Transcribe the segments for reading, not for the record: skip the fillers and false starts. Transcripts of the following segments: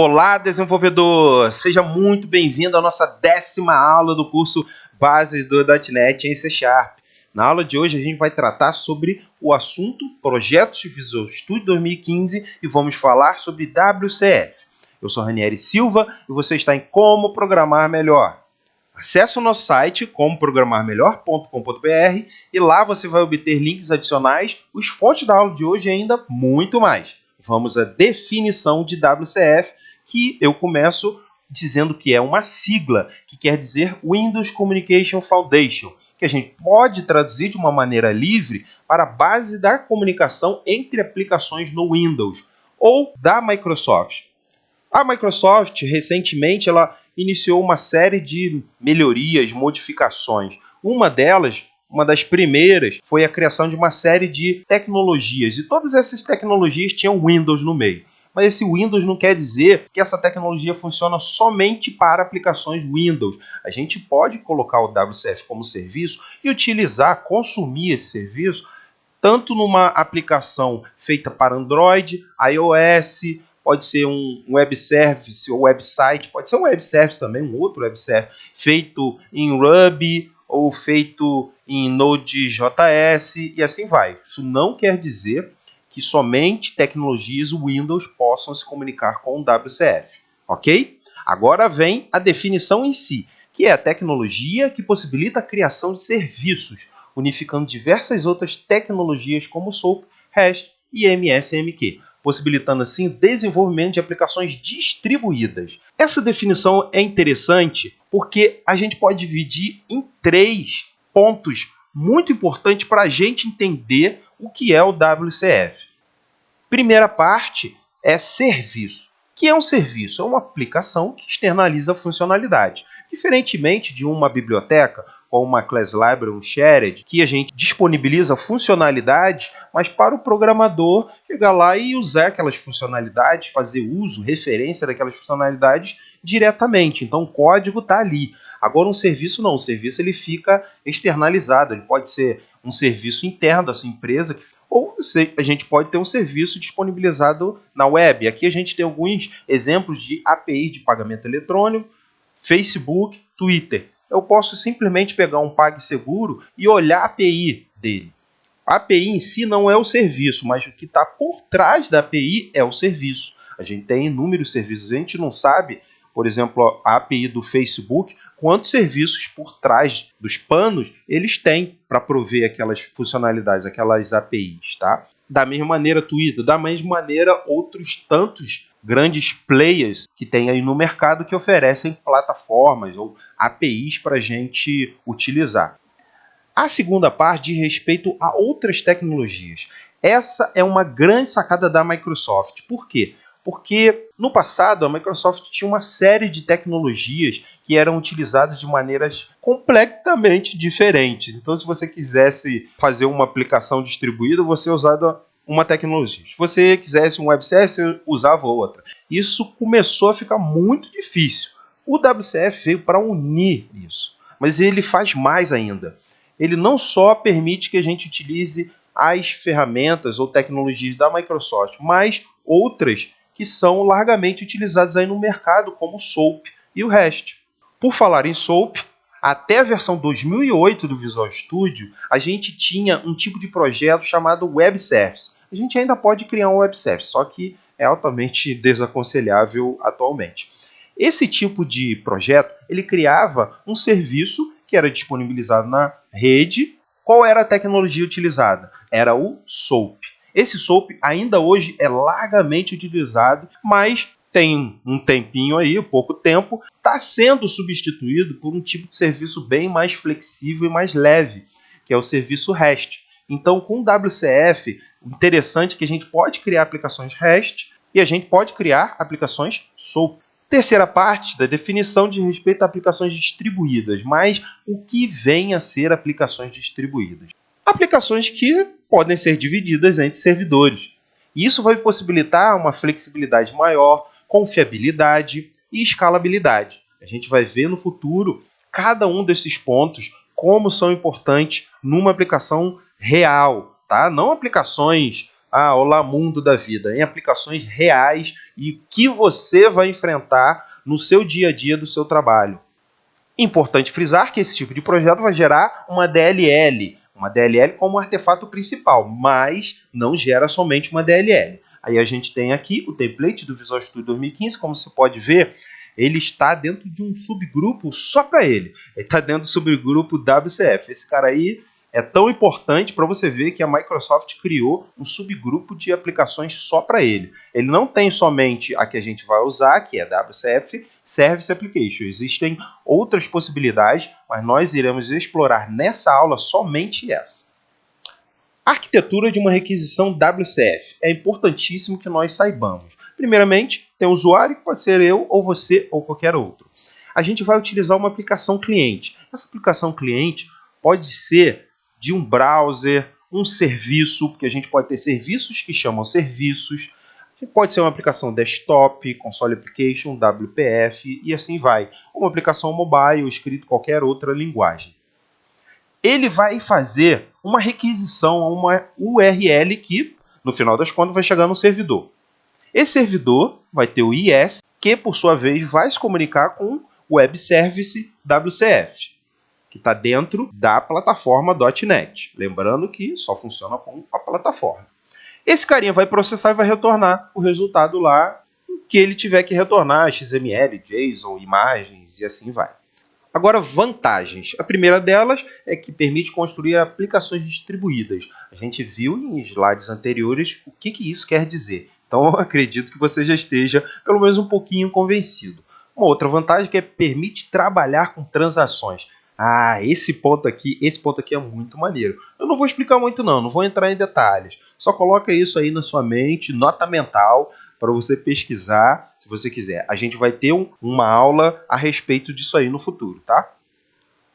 Olá, desenvolvedor! Seja muito bem-vindo à nossa 10ª aula do curso Bases do .NET em C#. Na aula de hoje a gente vai tratar sobre o assunto Projetos de Visual Studio 2015 e vamos falar sobre WCF. Eu sou Ranieri Silva e você está em Como Programar Melhor. Acesse o nosso site comoprogramarmelhor.com.br e lá você vai obter links adicionais, os fontes da aula de hoje e ainda muito mais. Vamos à definição de WCF, que eu começo dizendo que é uma sigla, que quer dizer Windows Communication Foundation, que a gente pode traduzir de uma maneira livre para a base da comunicação entre aplicações no Windows, ou da Microsoft. A Microsoft, recentemente, ela iniciou uma série de melhorias, modificações. Uma delas, uma das primeiras, foi a criação de uma série de tecnologias. E todas essas tecnologias tinham Windows no meio. Mas esse Windows não quer dizer que essa tecnologia funciona somente para aplicações Windows. A gente pode colocar o WCF como serviço e utilizar, consumir esse serviço, tanto numa aplicação feita para Android, iOS, pode ser um web service ou website, pode ser um web service também, um outro web service, feito em Ruby ou feito em Node.js e assim vai. Isso não quer dizer que somente tecnologias Windows possam se comunicar com o WCF, ok? Agora vem a definição em si, que é a tecnologia que possibilita a criação de serviços, unificando diversas outras tecnologias como SOAP, REST e MSMQ, possibilitando assim o desenvolvimento de aplicações distribuídas. Essa definição é interessante porque a gente pode dividir em 3 pontos muito importantes para a gente entender o que é o WCF. Primeira parte é serviço. O que é um serviço? É uma aplicação que externaliza funcionalidade. Diferentemente de uma biblioteca, ou uma class library, um shared, que a gente disponibiliza funcionalidades, mas para o programador chegar lá e usar aquelas funcionalidades, fazer uso, referência daquelas funcionalidades diretamente. Então o código está ali. Agora um serviço não, o serviço ele fica externalizado, ele pode ser um serviço interno da sua empresa, ou a gente pode ter um serviço disponibilizado na web. Aqui a gente tem alguns exemplos de API de pagamento eletrônico, Facebook, Twitter. Eu posso simplesmente pegar um PagSeguro e olhar a API dele. A API em si não é o serviço, mas o que está por trás da API é o serviço. A gente tem inúmeros serviços. A gente não sabe, por exemplo, a API do Facebook, quantos serviços por trás dos panos eles têm para prover aquelas funcionalidades, aquelas APIs, tá? Da mesma maneira Twitter, da mesma maneira outros tantos grandes players que tem aí no mercado que oferecem plataformas ou APIs para a gente utilizar. A segunda parte diz respeito a outras tecnologias. Essa é uma grande sacada da Microsoft. Por quê? Porque no passado a Microsoft tinha uma série de tecnologias que eram utilizadas de maneiras completamente diferentes. Então, se você quisesse fazer uma aplicação distribuída, você usava uma tecnologia. Se você quisesse um web service, você usava outra. Isso começou a ficar muito difícil. O WCF veio para unir isso, mas ele faz mais ainda. Ele não só permite que a gente utilize as ferramentas ou tecnologias da Microsoft, mas outras que são largamente utilizadas aí no mercado, como o SOAP e o REST. Por falar em SOAP, até a versão 2008 do Visual Studio, a gente tinha um tipo de projeto chamado Web Service. A gente ainda pode criar um Web Service, só que é altamente desaconselhável atualmente. Esse tipo de projeto, ele criava um serviço que era disponibilizado na rede. Qual era a tecnologia utilizada? Era o SOAP. Esse SOAP ainda hoje é largamente utilizado, mas tem um tempinho aí, pouco tempo, está sendo substituído por um tipo de serviço bem mais flexível e mais leve, que é o serviço REST. Então, com o WCF, interessante que a gente pode criar aplicações REST e a gente pode criar aplicações SOAP. Terceira parte da definição de respeito a aplicações distribuídas, mas o que vem a ser aplicações distribuídas? Aplicações que podem ser divididas entre servidores. Isso vai possibilitar uma flexibilidade maior, confiabilidade e escalabilidade. A gente vai ver no futuro cada um desses pontos, como são importantes numa aplicação real, tá? Não aplicações olá mundo da vida, em aplicações reais e que você vai enfrentar no seu dia a dia do seu trabalho. Importante frisar que esse tipo de projeto vai gerar uma DLL como artefato principal, mas não gera somente uma DLL. Aí a gente tem aqui o template do Visual Studio 2015, como você pode ver, ele está dentro de um subgrupo só para ele. Ele está dentro do subgrupo WCF. Esse cara aí é tão importante para você ver que a Microsoft criou um subgrupo de aplicações só para ele. Ele não tem somente a que a gente vai usar, que é WCF Service Application. Existem outras possibilidades, mas nós iremos explorar nessa aula somente essa. Arquitetura de uma requisição WCF. É importantíssimo que nós saibamos. Primeiramente, tem um usuário, que pode ser eu, ou você, ou qualquer outro. A gente vai utilizar uma aplicação cliente. Essa aplicação cliente pode ser de um browser, um serviço, porque a gente pode ter serviços que chamam serviços. Pode ser uma aplicação desktop, console application, WPF e assim vai. Uma aplicação mobile, escrito qualquer outra linguagem. Ele vai fazer uma requisição a uma URL que, no final das contas, vai chegar no servidor. Esse servidor vai ter o IS, que, por sua vez, vai se comunicar com o Web Service WCF, que está dentro da plataforma .NET. Lembrando que só funciona com a plataforma. Esse carinha vai processar e vai retornar o resultado lá que ele tiver que retornar, XML, JSON, imagens e assim vai. Agora, vantagens. A primeira delas é que permite construir aplicações distribuídas. A gente viu em slides anteriores o que isso quer dizer. Então, eu acredito que você já esteja, pelo menos um pouquinho, convencido. Uma outra vantagem é que permite trabalhar com transações. Esse ponto aqui é muito maneiro. Eu não vou explicar muito não vou entrar em detalhes. Só coloca isso aí na sua mente, nota mental, para você pesquisar, se você quiser. A gente vai ter uma aula a respeito disso aí no futuro, tá?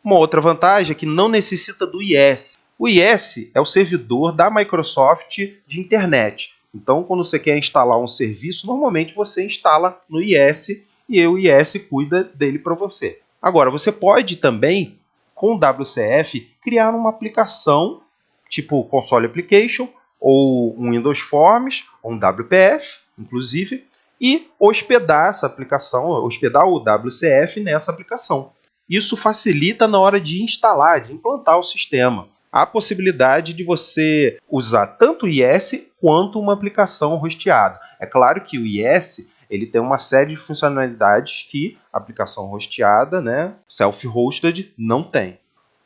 Uma outra vantagem é que não necessita do IS. O IS é o servidor da Microsoft de internet. Então, quando você quer instalar um serviço, normalmente você instala no IS e o IS cuida dele para você. Agora, você pode também, com o WCF, criar uma aplicação tipo Console Application ou um Windows Forms, ou um WPF, inclusive, e hospedar essa aplicação, hospedar o WCF nessa aplicação. Isso facilita na hora de instalar, de implantar o sistema. Há a possibilidade de você usar tanto o IS quanto uma aplicação hosteada. É claro que o IS ele tem uma série de funcionalidades que a aplicação hosteada, self-hosted, não tem.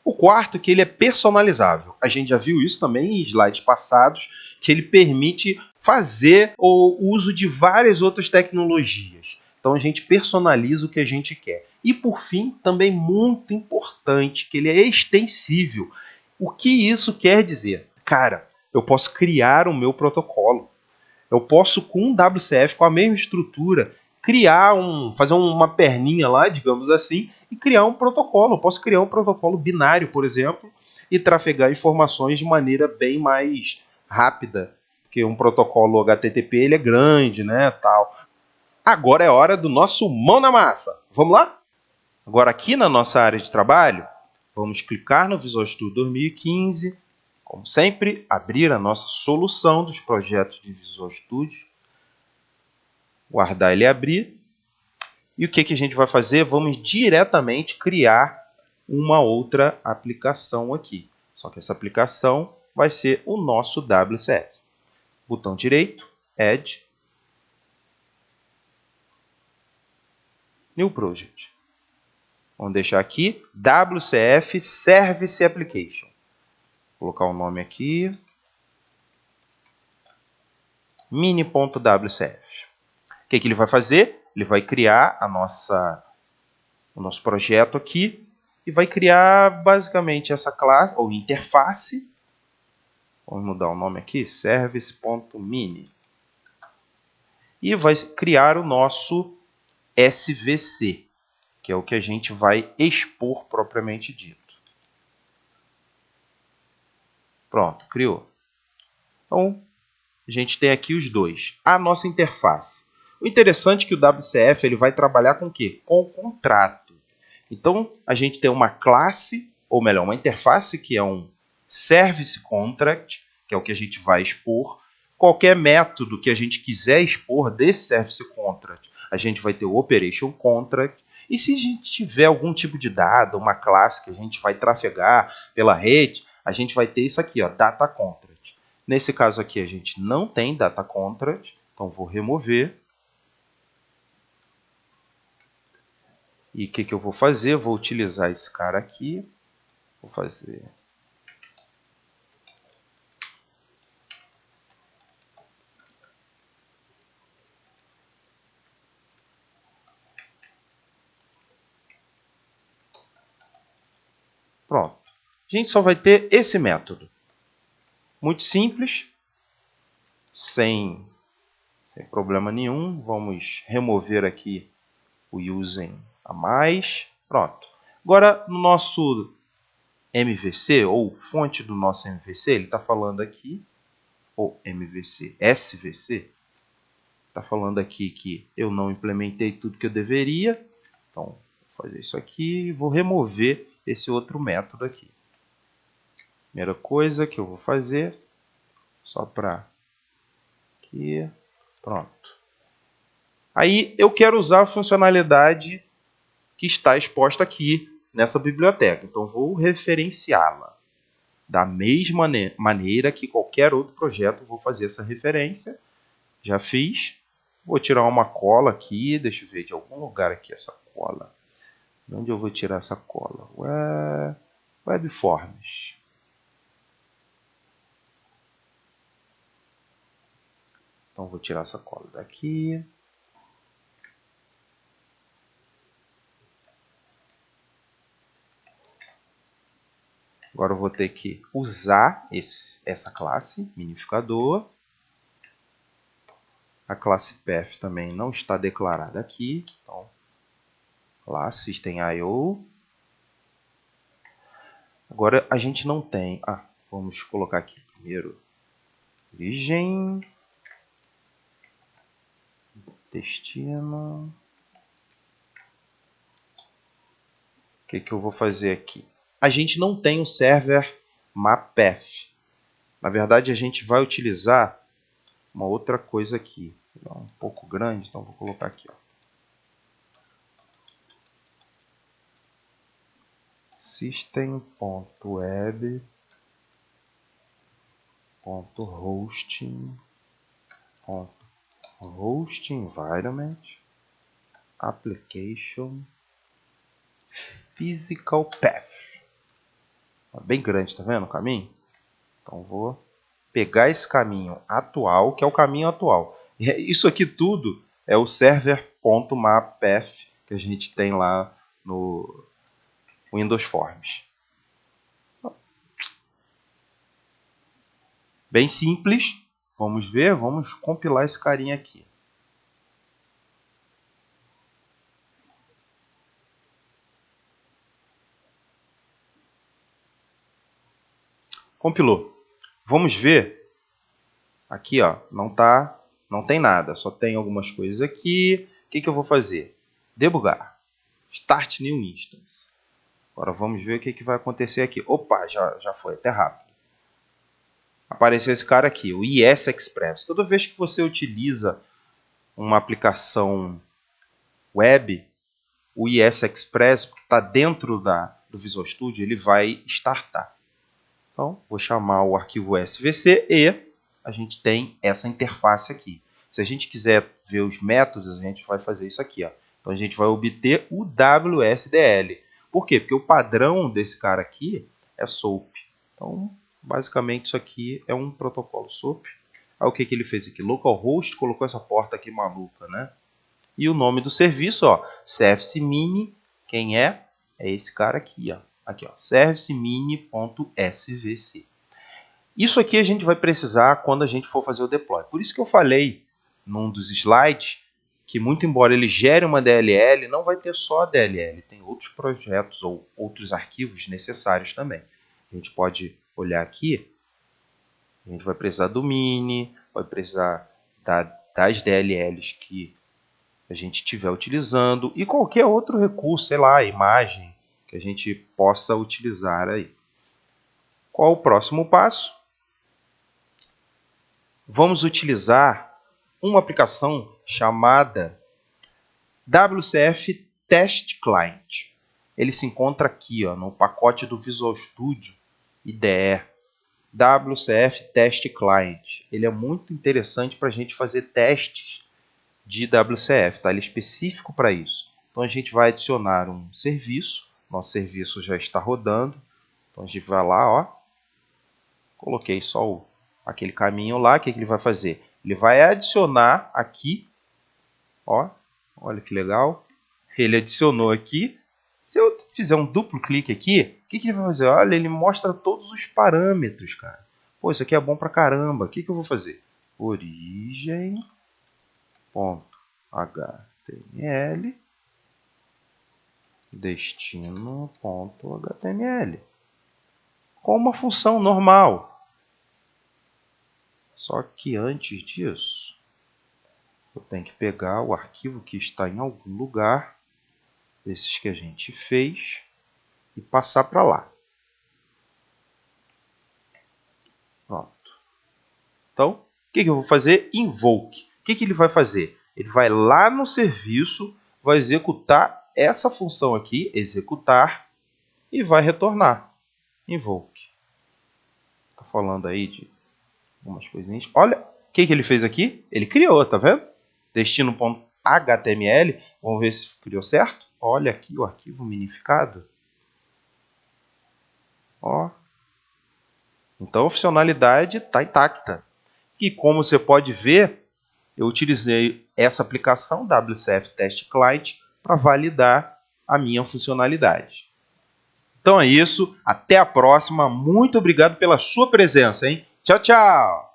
O quarto é que ele é personalizável. A gente já viu isso também em slides passados, que ele permite fazer o uso de várias outras tecnologias. Então a gente personaliza o que a gente quer. E por fim, também muito importante, que ele é extensível. O que isso quer dizer? Cara, eu posso criar o meu protocolo. Eu posso, com um WCF, com a mesma estrutura, fazer uma perninha lá, digamos assim, e criar um protocolo. Eu posso criar um protocolo binário, por exemplo, e trafegar informações de maneira bem mais rápida, porque um protocolo HTTP ele é grande, tal. Agora é hora do nosso mão na massa. Vamos lá? Agora aqui na nossa área de trabalho, vamos clicar no Visual Studio 2015, como sempre, abrir a nossa solução dos projetos de Visual Studio, guardar ele e abrir. E o que a gente vai fazer? Vamos diretamente criar uma outra aplicação aqui. Só que essa aplicação vai ser o nosso WCF. Botão direito, Add, New Project. Vamos deixar aqui WCF Service Application. Vou colocar o nome aqui, mini.wcf. O que ele vai fazer? Ele vai criar o nosso projeto aqui e vai criar basicamente essa classe, ou interface. Vamos mudar o nome aqui, service.mini. E vai criar o nosso SVC, que é o que a gente vai expor propriamente dito. Pronto, criou. Então, a gente tem aqui os dois. A nossa interface. O interessante é que o WCF ele vai trabalhar com o quê? Com o contrato. Então, a gente tem uma classe, ou melhor, uma interface, que é um Service Contract, que é o que a gente vai expor. Qualquer método que a gente quiser expor desse Service Contract, a gente vai ter o Operation Contract. E se a gente tiver algum tipo de dado, uma classe que a gente vai trafegar pela rede, a gente vai ter isso aqui, ó, Data Contract. Nesse caso aqui, a gente não tem Data Contract, então vou remover. E o que eu vou fazer? Eu vou utilizar esse cara aqui. Vou fazer... Pronto. A gente só vai ter esse método. Muito simples, sem problema nenhum. Vamos remover aqui o using a mais. Pronto. Agora, no nosso MVC, ou fonte do nosso MVC, ele está falando aqui, ou MVC, SVC, está falando aqui que eu não implementei tudo que eu deveria. Então, vou fazer isso aqui e vou remover esse outro método aqui. Primeira coisa que eu vou fazer, só para aqui, pronto. Aí eu quero usar a funcionalidade que está exposta aqui nessa biblioteca. Então vou referenciá-la. Da mesma maneira que qualquer outro projeto, vou fazer essa referência. Já fiz. Vou tirar uma cola aqui, deixa eu ver de algum lugar aqui essa cola. De onde eu vou tirar essa cola? Webforms. Então vou tirar essa cola daqui. Agora eu vou ter que usar essa classe, minificador. A classe path também não está declarada aqui. Então, lá, system.io. Agora a gente não tem... vamos colocar aqui primeiro. Origem. Destino. O que eu vou fazer aqui? A gente não tem um server mappath. Na verdade, a gente vai utilizar uma outra coisa aqui. Um pouco grande, então vou colocar aqui. Ó. System.web.hosting environment application physical path. Bem grande, tá vendo o caminho? Então vou pegar esse caminho atual, que é o caminho atual. E isso aqui tudo é o server.mappath que a gente tem lá no Windows Forms. Bem simples. Vamos ver, vamos compilar esse carinha aqui. Compilou. Vamos ver. Aqui, ó, não tem nada, só tem algumas coisas aqui. O que eu vou fazer? Debugar. Start New Instance. Agora vamos ver o que vai acontecer aqui. Opa, já foi até rápido. Apareceu esse cara aqui, o IS Express. Toda vez que você utiliza uma aplicação web, o IS Express, que está dentro do Visual Studio, ele vai startar. Então, vou chamar o arquivo SVC e a gente tem essa interface aqui. Se a gente quiser ver os métodos, a gente vai fazer isso aqui. Ó. Então, a gente vai obter o WSDL. Por quê? Porque o padrão desse cara aqui é SOAP. Então, basicamente, isso aqui é um protocolo SOAP. Aí, o que ele fez aqui? Localhost colocou essa porta aqui maluca, né? E o nome do serviço, ó, Service Mini, quem é? É esse cara aqui, ó. Aqui, ó, servicemini.svc. Isso aqui a gente vai precisar quando a gente for fazer o deploy. Por isso que eu falei num dos slides que, muito embora ele gere uma DLL, não vai ter só a DLL. Tem outros projetos ou outros arquivos necessários também. A gente pode olhar aqui. A gente vai precisar do mini, vai precisar das DLLs que a gente estiver utilizando e qualquer outro recurso, sei lá, imagem que a gente possa utilizar aí. Qual o próximo passo? vamos utilizar uma aplicação chamada WCF Test Client. Ele se encontra aqui, ó, no pacote do Visual Studio IDE. WCF Test Client. Ele é muito interessante para a gente fazer testes de WCF, tá? Ele é específico para isso. Então a gente vai adicionar um serviço. Nosso serviço já está rodando. Então a gente vai lá, ó. Coloquei só aquele caminho lá. O que ele vai fazer? Ele vai adicionar aqui, ó. Olha que legal. Ele adicionou aqui. Se eu fizer um duplo clique aqui, o que ele vai fazer? Olha, ele mostra todos os parâmetros, cara. Pô, isso aqui é bom pra caramba. O que eu vou fazer? Origem.html destino.html com uma função normal. Só que antes disso, eu tenho que pegar o arquivo que está em algum lugar desses que a gente fez e passar para lá. Pronto. Então, o que eu vou fazer? Invoke. O que ele vai fazer? Ele vai lá no serviço, vai executar essa função aqui, executar, e vai retornar. Invoke. Está falando aí de algumas coisinhas. Olha, o que ele fez aqui? Ele criou, tá vendo? Destino.html. Vamos ver se criou certo. Olha aqui o arquivo minificado. Ó. Então a funcionalidade está intacta. E como você pode ver, eu utilizei essa aplicação WCF Test Client para validar a minha funcionalidade. Então é isso. Até a próxima. Muito obrigado pela sua presença, hein? Tchau, tchau!